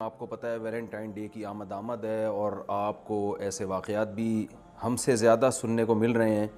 आपको पता है वैलेंटाइन डे की आमद है और आपको ऐसे वाक़यात भी हमसे ज़्यादा सुनने को मिल रहे हैं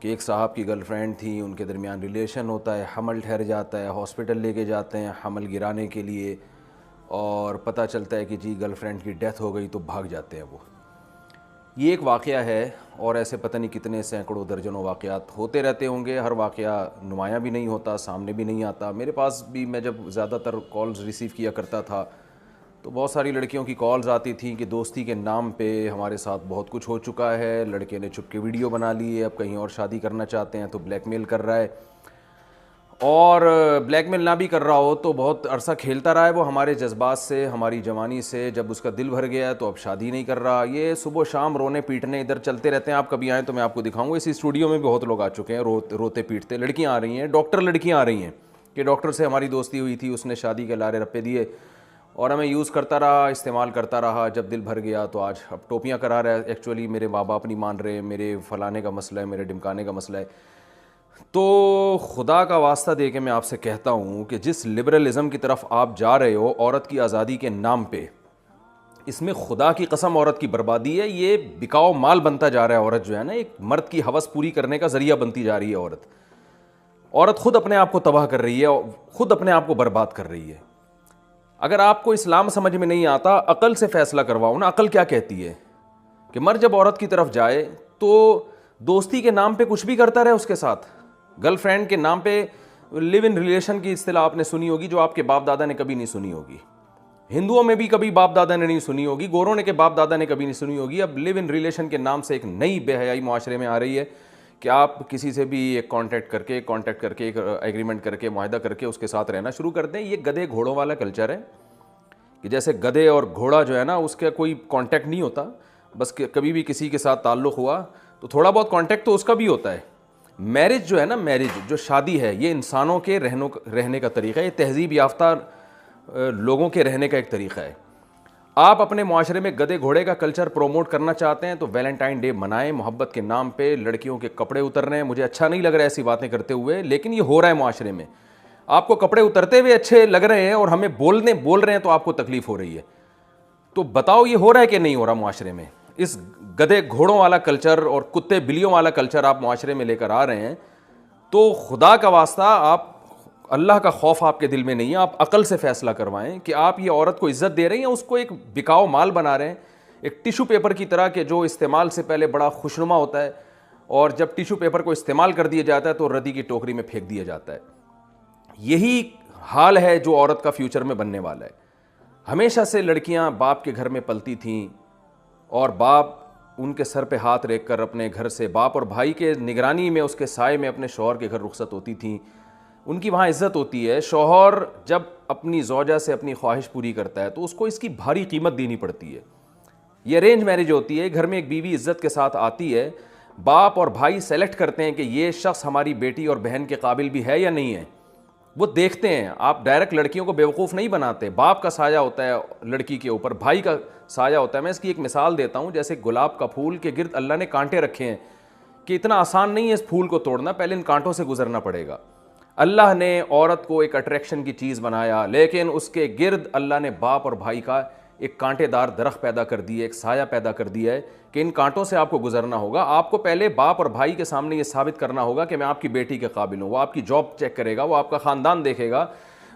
कि एक साहब की गर्लफ्रेंड थी, उनके दरमियान रिलेशन होता है, हमल ठहर जाता है, हॉस्पिटल लेके जाते हैं हमल गिराने के लिए और पता चलता है कि जी गर्लफ्रेंड की डेथ हो गई, तो भाग जाते हैं वो। ये एक वाक़या है और ऐसे पता नहीं कितने सैकड़ों दर्जनों वाक़यात होते रहते होंगे। हर वाक़या नुमायाँ भी नहीं होता, सामने भी नहीं आता। मेरे पास भी, मैं जब ज़्यादातर कॉल्स रिसीव किया करता था तो बहुत सारी लड़कियों की कॉल्स आती थी कि दोस्ती के नाम पे हमारे साथ बहुत कुछ हो चुका है, लड़के ने छुप के वीडियो बना ली है, अब कहीं और शादी करना चाहते हैं तो ब्लैकमेल कर रहा है, और ब्लैकमेल ना भी कर रहा हो तो बहुत अरसा खेलता रहा है वो हमारे जज्बात से, हमारी जवानी से। जब उसका दिल भर गया तो अब शादी नहीं कर रहा। ये सुबह शाम रोने पीटने इधर चलते रहते हैं। आप कभी आएँ तो मैं आपको दिखाऊंगा। इस स्टूडियो में भी बहुत लोग आ चुके हैं रोते पीटते। लड़कियाँ आ रही हैं, डॉक्टर लड़कियाँ आ रही हैं कि डॉक्टर से हमारी दोस्ती हुई थी, उसने शादी के लारे रप्पे दिए और हमें यूज़ करता रहा, इस्तेमाल करता रहा। जब दिल भर गया तो आज अब टोपियाँ करा रहा है। एक्चुअली मेरे माँ बाप नहीं मान रहे, मेरे फलाने का मसला है, मेरे ढिमकाने का मसला है। तो खुदा का वास्ता दे के मैं आपसे कहता हूँ कि जिस लिबरलिज़म की तरफ आप जा रहे हो औरत की आज़ादी के नाम पे, इसमें खुदा की कसम औरत की बर्बादी है। ये बिकाऊ माल बनता जा रहा है। औरत जो है ना, एक मर्द की हवस पूरी करने का ज़रिया बनती जा रही है। औरत खुद अपने आप को तबाह कर रही है और खुद अपने आप को बर्बाद कर रही है। अगर आपको इस्लाम समझ में नहीं आता, अकल से फैसला करवाओ ना। अकल क्या कहती है कि मर्द जब औरत की तरफ जाए तो दोस्ती के नाम पे कुछ भी करता रहे उसके साथ। गर्लफ्रेंड के नाम पे लिव इन रिलेशन की इस्तिलाह आपने सुनी होगी, जो आपके बाप दादा ने कभी नहीं सुनी होगी। हिंदुओं में भी कभी बाप दादा ने नहीं सुनी होगी, गोरों ने के बाप दादा ने कभी नहीं सुनी होगी। अब लिव इन रिलेशन के नाम से एक नई बेहयाई मुआशरे में आ रही है कि आप किसी से भी एक कांटेक्ट करके एक एग्रीमेंट करके, मुआहदा करके उसके साथ रहना शुरू कर दें। ये गधे घोड़ों वाला कल्चर है कि जैसे गधे और घोड़ा जो है ना, उसका कोई कांटेक्ट नहीं होता। बस कभी भी किसी के साथ ताल्लुक़ हुआ तो थोड़ा बहुत कांटेक्ट तो उसका भी होता है। मैरिज जो है ना, मैरिज जो शादी है, ये इंसानों के रहने का तरीक़ा है, ये तहज़ीब याफ्ता लोगों के रहने का एक तरीक़ा है। आप अपने माशरे में गधे घोड़े का कल्चर प्रोमोट करना चाहते हैं तो वैलेंटाइन डे मनाएं। मोहब्बत के नाम पे लड़कियों के कपड़े उतर रहे हैं। मुझे अच्छा नहीं लग रहा है ऐसी बातें करते हुए, लेकिन ये हो रहा है माशरे में। आपको कपड़े उतरते हुए अच्छे लग रहे हैं और हमें बोल रहे हैं तो आपको तकलीफ हो रही है। तो बताओ ये हो रहा है कि नहीं हो रहा मुआशरे में? इस गधे घोड़ों वाला कल्चर और कुत्ते बिल्लियों वाला कल्चर आप मुआशरे में लेकर आ रहे हैं, तो खुदा का वास्ता, आप अल्लाह का खौफ आपके दिल में नहीं है। आप अकल से फैसला करवाएं कि आप ये औरत को इज्जत दे रहे हैं, उसको एक बिकाऊ माल बना रहे हैं, एक टिशू पेपर की तरह के जो इस्तेमाल से पहले बड़ा खुशनुमा होता है और जब टिशू पेपर को इस्तेमाल कर दिया जाता है तो रद्दी की टोकरी में फेंक दिया जाता है। यही हाल है जो औरत का फ्यूचर में बनने वाला है। हमेशा से लड़कियां बाप के घर में पलती थीं और बाप उनके सर पे हाथ रख कर अपने घर से, बाप और भाई के निगरानी में, उसके साए में अपने शौहर के घर रुखसत होती थीं। उनकी वहाँ इज्जत होती है। शौहर जब अपनी ज़ौजा से अपनी ख्वाहिश पूरी करता है तो उसको इसकी भारी कीमत देनी पड़ती है। ये अरेंज मैरिज होती है। घर में एक बीवी इज्जत के साथ आती है, बाप और भाई सेलेक्ट करते हैं कि ये शख्स हमारी बेटी और बहन के काबिल भी है या नहीं है। वो देखते हैं। आप डायरेक्ट लड़कियों को बेवकूफ़ नहीं बनाते। बाप का साया होता है लड़की के ऊपर, भाई का साया होता है। मैं इसकी एक मिसाल देता हूँ। जैसे गुलाब का फूल के गिर्द अल्लाह ने कांटे रखे हैं कि इतना आसान नहीं है इस फूल को तोड़ना, पहले इन कांटों से गुजरना पड़ेगा। अल्लाह ने औरत को एक अट्रैक्शन की चीज़ बनाया, लेकिन उसके गिर्द अल्लाह ने बाप और भाई का एक कांटेदार दरख्त पैदा कर दिए, एक साया पैदा कर दिया है कि इन कांटों से आपको गुजरना होगा। आपको पहले बाप और भाई के सामने ये साबित करना होगा कि मैं आपकी बेटी के काबिल हूँ। वो आपकी जॉब चेक करेगा, वो आपका ख़ानदान देखेगा,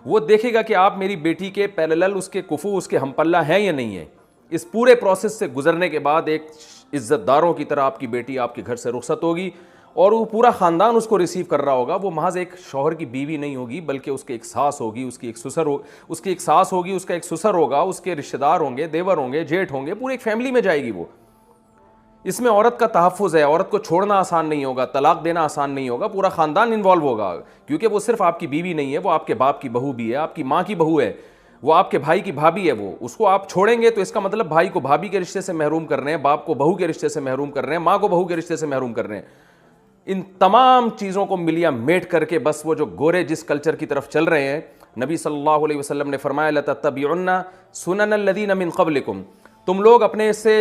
वो देखेगा कि आप मेरी बेटी के पैरेलल, उसके कुफू, उसके हमपल्ला हैं या नहीं है। इस पूरे प्रोसेस से गुजरने के बाद एक इज्जतदारों की तरह आपकी बेटी आपके घर से रुखसत होगी और वो पूरा ख़ानदान उसको रिसीव कर रहा होगा। वो महज एक शौहर की बीवी नहीं होगी, बल्कि उसके एक सास होगी, उसकी एक सास होगी, उसका एक ससुर होगा, उसके रिश्तेदार होंगे, देवर होंगे, जेठ होंगे, पूरी एक फैमिली में जाएगी वो। इसमें औरत का तहफ़्फ़ुज़ है। औरत को छोड़ना आसान नहीं होगा, तलाक देना आसान नहीं होगा, पूरा ख़ानदान इन्वॉल्व होगा, क्योंकि वो सिर्फ आपकी बीवी नहीं है, वो आपके बाप की बहू भी है, आपकी माँ की बहू है, वो आपके भाई की भाभी है। वो उसको आप छोड़ेंगे तो इसका मतलब भाई को भाभी के रिश्ते से महरूम कर रहे हैं, बाप को बहू के रिश्ते से महरूम कर रहे हैं, माँ को बहू के रिश्ते से महरूम कर रहे हैं। इन तमाम चीज़ों को मिलिया मेट करके बस वो जो गोरे जिस कल्चर की तरफ चल रहे हैं, नबी सल्लल्लाहु अलैहि वसल्लम ने फरमाया लतत्तबिउन्ना सुननल लदीन मिन क़ब्लिकुम, तुम लोग अपने से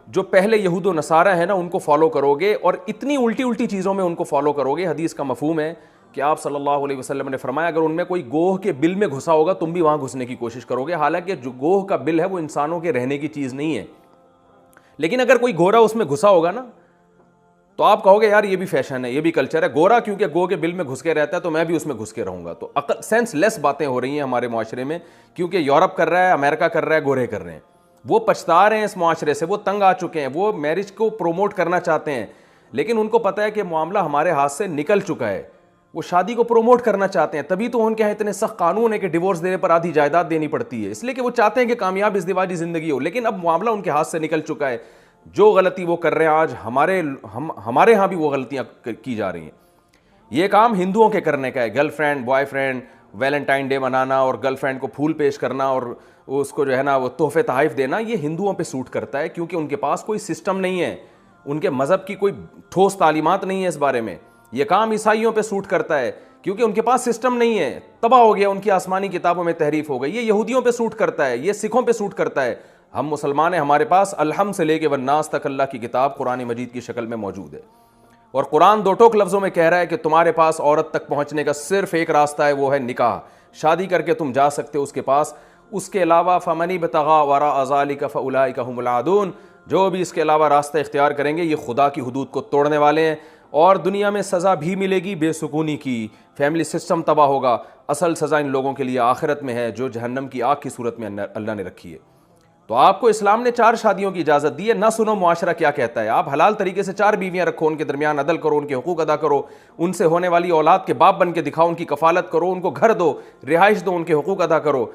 जो पहले यहूद व नसारा है ना, उनको फॉलो करोगे और इतनी उल्टी उल्टी चीज़ों में उनको फॉलो करोगे। हदीस का मफहूम है कि आप सल्लल्लाहु अलैहि वसल्लम ने फरमाया अगर उनमें कोई गोह के बिल में घुसा होगा तुम भी वहां घुसने की कोशिश करोगे। हालांकि जो गोह का बिल है वो इंसानों के रहने की चीज नहीं है, लेकिन अगर कोई गोरा उसमें घुसा होगा ना तो आप कहोगे यार ये भी फैशन है, ये भी कल्चर है, गोरा क्योंकि गो के बिल में घुस के रहता है तो मैं भी उसमें घुस के रहूंगा। तो अकल सेंसलेस बातें हो रही हैं हमारे मुआशरे में, क्योंकि यूरोप कर रहा है, अमेरिका कर रहा है, गोरे कर रहे हैं, वो पछता रहे हैं इस मुआशरे से, वो तंग आ चुके हैं, वो मैरिज को प्रोमोट करना चाहते हैं, लेकिन उनको पता है कि मामला हमारे हाथ से निकल चुका है, वो शादी को प्रोमोट करना चाहते हैं। तभी तो उनके यहाँ इतने सख्त कानून है कि डिवोर्स देने पर आधी जायदाद देनी पड़ती है, इसलिए कि वो चाहते हैं कि कामयाब इज़्दिवाजी जिंदगी हो। लेकिन अब मामला उनके हाथ से निकल चुका है, जो गलती वो कर रहे हैं आज हमारे यहाँ भी वो गलतियाँ की जा रही हैं। ये काम हिंदुओं के करने का है, गर्लफ्रेंड बॉयफ्रेंड वैलेंटाइन डे मनाना और गर्लफ्रेंड को फूल पेश करना और उसको जो है ना वो तोहफे तहाइफ देना, ये हिंदुओं पे सूट करता है, क्योंकि उनके पास कोई सिस्टम नहीं है, उनके मजहब की कोई ठोस तालीमात नहीं है इस बारे में। यह काम ईसाइयों पे सूट करता है, क्योंकि उनके पास सिस्टम नहीं है, तबाह हो गया, उनकी आसमानी किताबों में तहरीफ हो गई। ये यहूदियों पे सूट करता है, ये सिखों पे सूट करता है। हम मुसलमान हैं, हमारे पास अलहम से लेके वन्नास तक अल्लाह की किताब कुरान मजीद की शक्ल में मौजूद है, और कुरान दो टोक लफ्ज़ों में कह रहा है कि तुम्हारे पास औरत तक पहुंचने का सिर्फ एक रास्ता है, वो है निकाह। शादी करके तुम जा सकते हो उसके पास, उसके अलावा फमनी बतगा वरा अज़ालिका फ़उलाइका हुमुल आदून, जो भी इसके अलावा रास्ता इख्तियार करेंगे ये खुदा की हुदूद को तोड़ने वाले हैं, और दुनिया में सज़ा भी मिलेगी बेसुकूनी की, फैमिली सिस्टम तबाह होगा। असल सज़ा इन लोगों के लिए आखिरत में है, जो जहन्नम की आग की सूरत में अल्लाह ने रखी है। तो आपको इस्लाम ने 4 शादियों की इजाज़त दी है, ना सुनो मुआशरा क्या कहता है। आप हलाल तरीके से 4 बीवियां रखो, उनके दरमियान अदल करो, उनके हुकूक अदा करो, उनसे होने वाली औलाद के बाप बन के दिखाओ, उनकी कफालत करो, उनको घर दो, रिहाइश दो, उनके हुकूक अदा करो।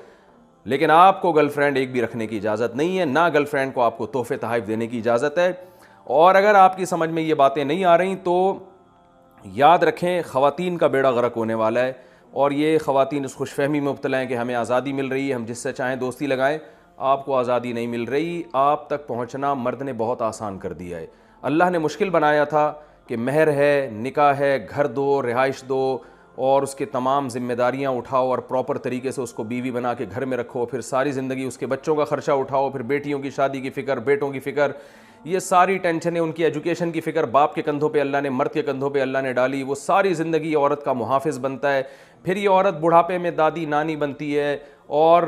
लेकिन आपको गर्लफ्रेंड एक भी रखने की इजाज़त नहीं है, ना गर्लफ्रेंड को आपको तोहफे तहाइफ देने की इजाज़त है। और अगर आपकी समझ में ये बातें नहीं आ रही तो याद रखें, ख़वातीन का बेड़ा गर्क होने वाला है, और ये ख़वातीन इस खुशफहमी में मुब्तला हैं कि हमें आज़ादी मिल रही है, हम जिससे चाहें दोस्ती लगाएं। आपको आज़ादी नहीं मिल रही, आप तक पहुंचना मर्द ने बहुत आसान कर दिया है। अल्लाह ने मुश्किल बनाया था कि महर है, निकाह है, घर दो, रिहाइश दो, और उसके तमाम जिम्मेदारियां उठाओ और प्रॉपर तरीके से उसको बीवी बना के घर में रखो, फिर सारी ज़िंदगी उसके बच्चों का ख़र्चा उठाओ, फिर बेटियों की शादी की फ़िक्र, बेटों की फ़िक्र, ये सारी टेंशनें, उनकी एजुकेशन की फ़िक्र बाप के कंधों पे अल्लाह ने, मर्द के कंधों पे अल्लाह ने डाली। वो सारी ज़िंदगी औरत का मुहाफ़िज़ बनता है, फिर ये औरत बुढ़ापे में दादी नानी बनती है और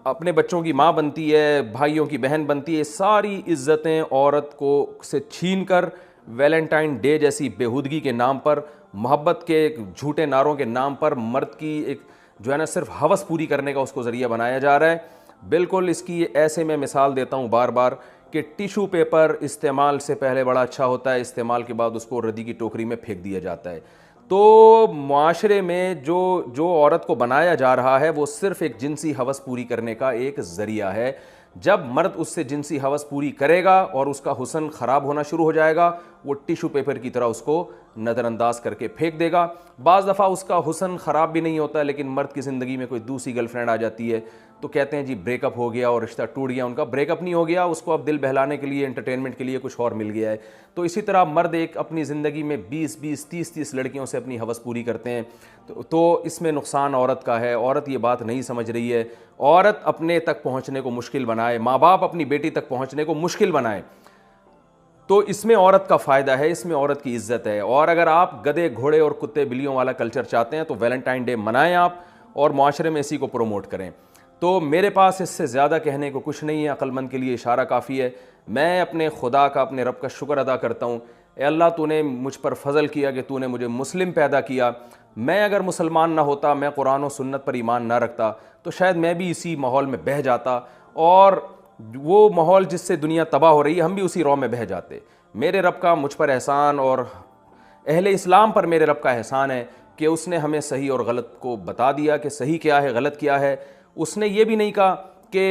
अपने बच्चों की माँ बनती है, भाइयों की बहन बनती है। सारी इज़्ज़तें औरत को से छीन कर वैलेंटाइन डे जैसी बेहूदगी के नाम पर, मोहब्बत के झूठे नारों के नाम पर मर्द की एक जो है ना सिर्फ हवस पूरी करने का उसको ज़रिया बनाया जा रहा है। बिल्कुल इसकी ऐसे मैं मिसाल देता हूँ बार बार कि टिशू पेपर इस्तेमाल से पहले बड़ा अच्छा होता है, इस्तेमाल के बाद उसको रद्दी की टोकरी में फेंक दिया जाता है। तो माशरे में जो जो औरत को बनाया जा रहा है वो सिर्फ एक जिनसी हवस पूरी करने का एक ज़रिया है। जब मर्द उससे जिनसी हवस पूरी करेगा और उसका हुस्न ख़राब होना शुरू हो जाएगा, वो टिशू पेपर की तरह उसको नज़रअंदाज करके फेंक देगा। बाज़ दफ़ा उसका हुस्न ख़राब भी नहीं होता, लेकिन मर्द की ज़िंदगी में कोई दूसरी गर्लफ्रेंड आ जाती है तो कहते हैं जी ब्रेकअप हो गया और रिश्ता टूट गया। उनका ब्रेकअप नहीं हो गया, उसको अब दिल बहलाने के लिए, एंटरटेनमेंट के लिए कुछ और मिल गया है। तो इसी तरह मर्द एक अपनी ज़िंदगी में 20-20, 30-30 लड़कियों से अपनी हवस पूरी करते हैं। तो इसमें नुकसान औरत का है। औरत ये बात नहीं समझ रही है। औरत अपने तक पहुँचने को मुश्किल बनाए, माँ बाप अपनी बेटी तक पहुँचने को मुश्किल बनाए, तो इसमें औरत का फ़ायदा है, इसमें औरत की इज्जत है। और अगर आप गधे घोड़े और कुत्ते बिल्लियों वाला कल्चर चाहते हैं तो वैलेंटाइन डे मनाएं आप, और माशरे में इसी को प्रोमोट करें। तो मेरे पास इससे ज़्यादा कहने को कुछ नहीं है, अक्लमंद के लिए इशारा काफ़ी है। मैं अपने खुदा का, अपने रब का शुक्र अदा करता हूँ। ए अल्लाह, तूने मुझ पर फजल किया कि तूने मुझे मुस्लिम पैदा किया। मैं अगर मुसलमान ना होता, मैं कुरान और सुन्नत पर ईमान ना रखता, तो शायद मैं भी इसी माहौल में बह जाता, और वो माहौल जिससे दुनिया तबाह हो रही है हम भी उसी रौ में बह जाते। मेरे रब का मुझ पर एहसान और अहले इस्लाम पर मेरे रब का एहसान है कि उसने हमें सही और गलत को बता दिया कि सही क्या है, गलत क्या है। उसने ये भी नहीं कहा कि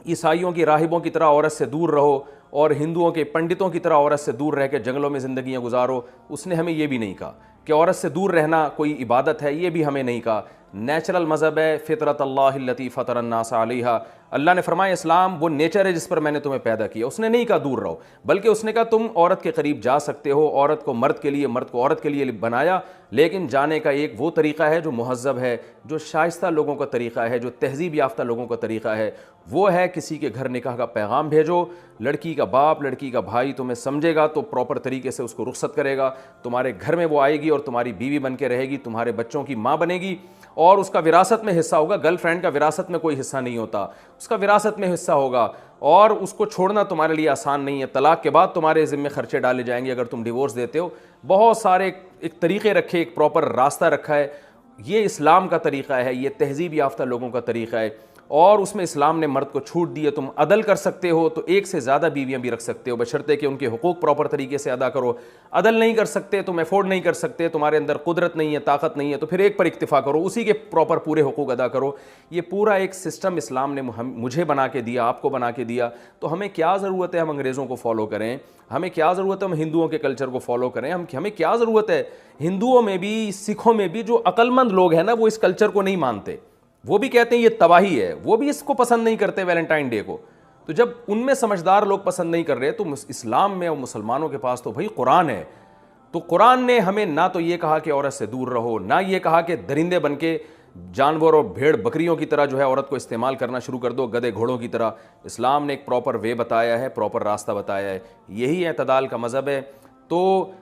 ईसाइयों की राहिबों की तरह औरत से दूर रहो और हिंदुओं के पंडितों की तरह औरत से दूर रह के जंगलों में ज़िंदगियाँ गुजारो। उसने हमें ये भी नहीं कहा कि औरत से दूर रहना कोई इबादत है, ये भी हमें नहीं कहा। नेचुरल मज़हब है, फ़ितरत अल्लाहिल्लती फ़तरन्नास अलैहा। अल्लाह ने फरमाया इस्लाम वो नेचर है जिस पर मैंने तुम्हें पैदा किया। उसने नहीं कहा दूर रहो, बल्कि उसने कहा तुम औरत के करीब जा सकते हो, औरत को मर्द के लिए, मर्द को औरत के लिए बनाया, लेकिन जाने का एक वो तरीक़ा है जो मुहज़्ज़ब है, जो शाइस्ता लोगों का तरीक़ा है, जो तहज़ीब याफ्ता लोगों का तरीक़ा है। वो है किसी के घर निकाह का पैगाम भेजो, लड़की का बाप, लड़की का भाई तुम्हें समझेगा तो प्रॉपर तरीके से उसको रुख़्सत करेगा, तुम्हारे घर में वो आएगी और तुम्हारी बीवी बन के रहेगी, तुम्हारे बच्चों की माँ बनेगी और उसका विरासत में हिस्सा होगा। गर्लफ्रेंड का विरासत में कोई हिस्सा नहीं होता, उसका विरासत में हिस्सा होगा और उसको छोड़ना तुम्हारे लिए आसान नहीं है। तलाक के बाद तुम्हारे ज़िम्मे खर्चे डाले जाएंगे अगर तुम डिवोर्स देते हो। बहुत सारे एक तरीक़े रखे, एक प्रॉपर रास्ता रखा है। ये इस्लाम का तरीक़ा है, ये तहज़ीब याफ्ता लोगों का तरीक़ा है और उसमें इस्लाम ने मर्द को छूट दी है। तुम अदल कर सकते हो तो एक से ज़्यादा बीवियाँ भी रख सकते हो, बशर्ते कि उनके हुकूक प्रॉपर तरीके से अदा करो। अदल नहीं कर सकते, तुम अफोर्ड नहीं कर सकते, तुम्हारे अंदर कुदरत नहीं है, ताकत नहीं है, तो फिर एक पर इक्तिफ़ा करो, उसी के प्रॉपर पूरे हुकूक अदा करो। ये पूरा एक सिस्टम इस्लाम ने मुझे बना के दिया, आपको बना के दिया। तो हमें क्या ज़रूरत है हम अंग्रेज़ों को फॉलो करें? हमें क्या ज़रूरत है हम हिंदुओं के कल्चर को फॉलो करें? हमें क्या ज़रूरत है? हिंदुओं में भी, सिखों में भी जो अक्लमंद लोग हैं ना, वो इस कल्चर को नहीं मानते, वो भी कहते हैं ये तबाही है, वो भी इसको पसंद नहीं करते वैलेंटाइन डे को। तो जब उनमें समझदार लोग पसंद नहीं कर रहे तो इस्लाम में और मुसलमानों के पास तो भाई कुरान है। तो कुरान ने हमें ना तो ये कहा कि औरत से दूर रहो, ना ये कहा कि दरिंदे बन के जानवर और भेड़ बकरियों की तरह जो है औरत को इस्तेमाल करना शुरू कर दो, गधे घोड़ों की तरह। इस्लाम ने एक प्रॉपर वे बताया है, प्रॉपर रास्ता बताया है। यही एतदाल का मज़हब है। तो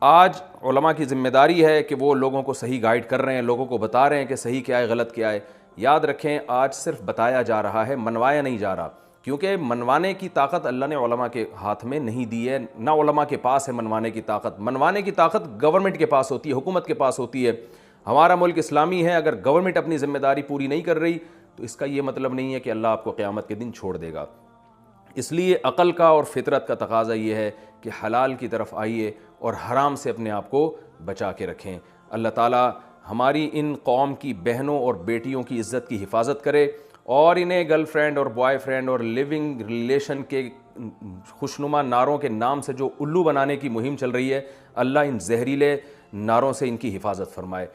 आज उलमा की ज़िम्मेदारी है कि वो लोगों को सही गाइड कर रहे हैं, लोगों को बता रहे हैं कि सही क्या है, गलत क्या है। याद रखें, आज सिर्फ बताया जा रहा है, मनवाया नहीं जा रहा, क्योंकि मनवाने की ताकत अल्लाह ने उलमा के हाथ में नहीं दी है, ना उलमा के पास है मनवाने की ताकत। मनवाने की ताकत गवर्नमेंट के पास होती है, हुकूमत के पास होती है। हमारा मुल्क इस्लामी है, अगर गवर्नमेंट अपनी ज़िम्मेदारी पूरी नहीं कर रही तो इसका ये मतलब नहीं है कि अल्लाह आपको क़यामत के दिन छोड़ देगा। इसलिए अक़ल का और फितरत का तकाज़ा ये है कि हलाल की तरफ आइए और हराम से अपने आप को बचा के रखें। अल्लाह ताला हमारी इन कौम की बहनों और बेटियों की इज़्ज़त की हिफाजत करे और इन्हें गर्लफ्रेंड और बॉयफ्रेंड और लिविंग रिलेशन के खुशनुमा नारों के नाम से जो उल्लू बनाने की मुहिम चल रही है, अल्लाह इन जहरीले नारों से इनकी हिफाजत फरमाए।